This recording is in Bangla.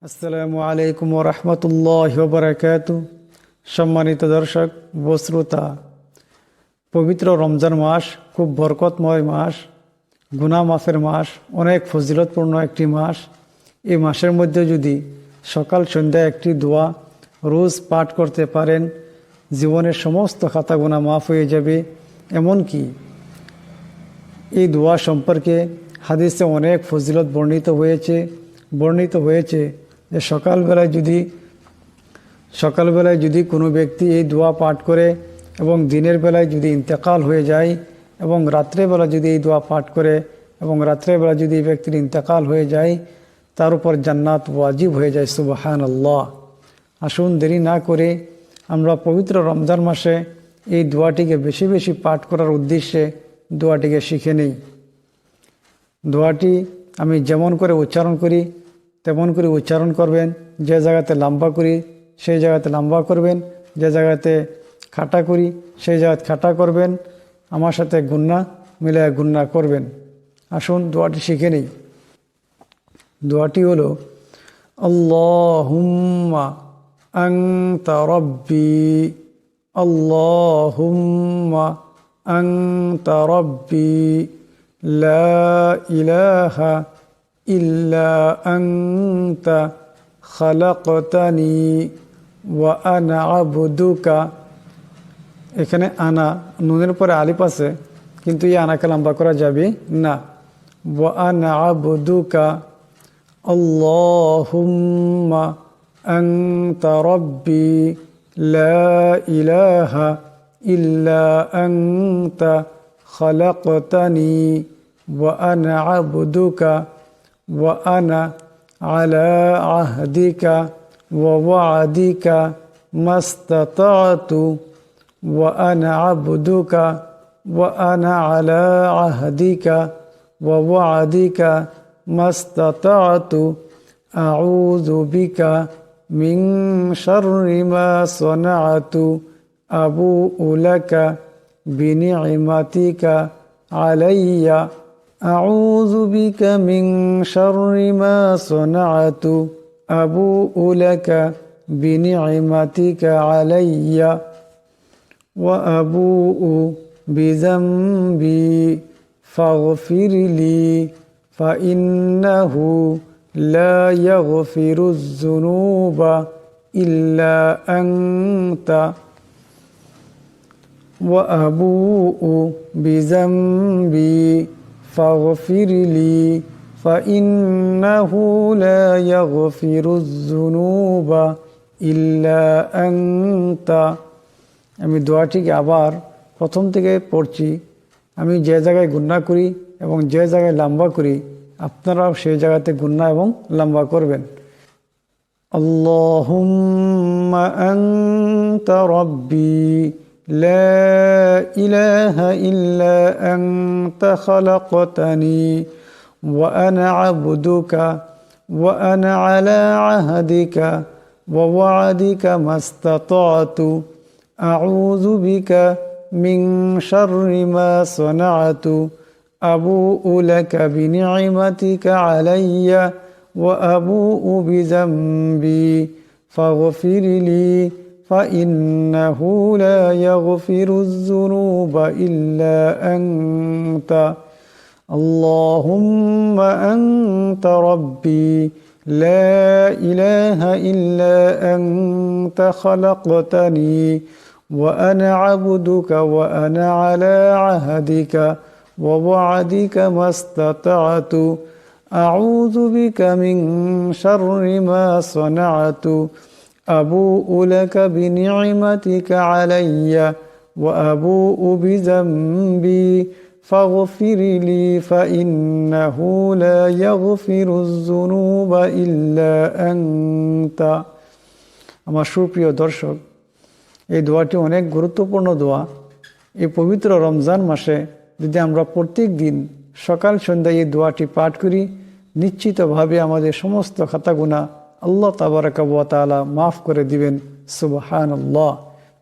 আসসালামু আলাইকুম ওয়া রাহমাতুল্লাহি ওয়া বারাকাতুহু। সম্মানিত দর্শক ও শ্রোতা, পবিত্র রমজান মাস খুব বরকতময় মাস, গুনাহ মাফের মাস, অনেক ফজিলতপূর্ণ একটি মাস। এই মাসের মধ্যে যদি সকাল সন্ধ্যায় একটি দোয়া রোজ পাঠ করতে পারেন, জীবনের সমস্ত খাতা গুনাহ মাফ হয়ে যাবে। এমনকি এই দোয়া সম্পর্কে হাদিসে অনেক ফজিলত বর্ণিত হয়েছে যে সকালবেলায় যদি কোনো ব্যক্তি এই দোয়া পাঠ করে এবং দিনের বেলায় যদি ইন্তেকাল হয়ে যায় এবং রাত্রেবেলা যদি এই দোয়া পাঠ করে এবং রাত্রেবেলা যদি এই ব্যক্তির ইন্তেকাল হয়ে যায়, তার উপর জান্নাত ওয়াজিব হয়ে যায়। সুবহানাল্লাহ। আসুন দেরি না করে আমরা পবিত্র রমজান মাসে এই দোয়াটিকে বেশি বেশি পাঠ করার উদ্দেশ্যে দোয়াটিকে শিখে নেই। দোয়াটি আমি যেমন করে উচ্চারণ করি তেমন করে উচ্চারণ করবেন। যে জায়গাতে লম্বা করি সেই জায়গাতে লম্বা করবেন, যে জায়গাতে খাটা করি সেই জায়গাতে খাটা করবেন। আমার সাথে গুন্না মিলে গুন্না করবেন। আসুন দোয়াটি শিখে নেই। দোয়াটি হলো আল্লাহুম্মা আনতা রব্বি, আল্লাহুম্মা আনতা রব্বি, লা ইলাহা ইল্লা আনতা খালাকতানি ওয়া আনা আবদুকা। এখানে আনা নুনের পরে আলিফ আছে, কিন্তু এই আনাকে লম্বা করা যাবে না। ওয়া আনা আবদুকা আল্লাহুম্মা আনতা রব্বি, লা ইলাহা ইল্লা আনতা খালাকতানি ওয়া আনা আবদুকা ওয়া আনা আলা আহদিকা ওয়া ওয়াদিকা মাস্তাতাতু ওয়া আনা আবদুকা ওয়া আনা আলা আহদিকা ওয়া ওয়াদিকা মাস্তাতাতু আউযু বিকা মিন শাররি মা সানাতু আবুউ লাকা বিনি'মাতিকা আলাইয়া। আউযু বিকা মিন শাররি মা সানাতু আবুউ লাকা বিনি'মাতিকা আলাইয়া ওয়া আবুউ বিযামবি ফাগফিরলি ফাইন্নাহু লা ইয়াগফিরুয যুনুবা ইল্লা আনতা ওয়া আবুউ বিযামবি ফাগফিরলি ফাইন্নাহু লা ইয়াগফিরুয যুনুবা ইল্লা আনতা। আমি দোয়াটিকে আবার প্রথম থেকে পড়ছি। আমি যে জায়গায় গুন্না করি এবং যে জায়গায় লম্বা করি আপনারাও সেই জায়গাতে গুন্না এবং লম্বা করবেন। আল্লাহুম্মা আনতা রব্বি, লা ইলাহা ইল্লা আনতা খালাকতানি ওয়া আনা আবদুকা ওয়া আনা আলা আহদিকা ওয়া ওয়াদিকা মাস্তাতাতু আউযু বিকা মিন শাররি মা সানাতু আবুউ লাকা বিনি'মাতিকা আলাইয়া ওয়া আবুউ বিযামবি ফাগফিরলি ফাইন্নাহু লা ইয়াগফিরুয যুনুবা ইল্লা আনতা। আল্লাহুম্মা আনতা রব্বি, লা ইলাহা ইল্লা আনতা খালাকতানি ওয়া আনা আবদুকা ওয়া আনা আলা আহদিকা ওয়া ওয়াদিকা মাস্তাতাতু আউযু বিকা মিন শাররি মা সানাতু আবুউ লাকা বিনি'মাতিকা আলাইয়া ওয়া আবুউ বিযামবি ফাগফিরলি ফাইন্নাহু লা ইয়াগফিরুয যুনুবা ইল্লা আনতা। আমার সুপ্রিয় দর্শক, এই দোয়াটি অনেক গুরুত্বপূর্ণ দোয়া। এই পবিত্র রমজান মাসে যদি আমরা প্রত্যেক দিন সকাল সন্ধ্যায় এই দোয়াটি পাঠ করি, নিশ্চিতভাবে আমাদের সমস্ত খাতা গুনাহ আল্লাহ তাবারাকা ওয়া তাআলা মাফ করে দিবেন। সুবহানাল্লাহ।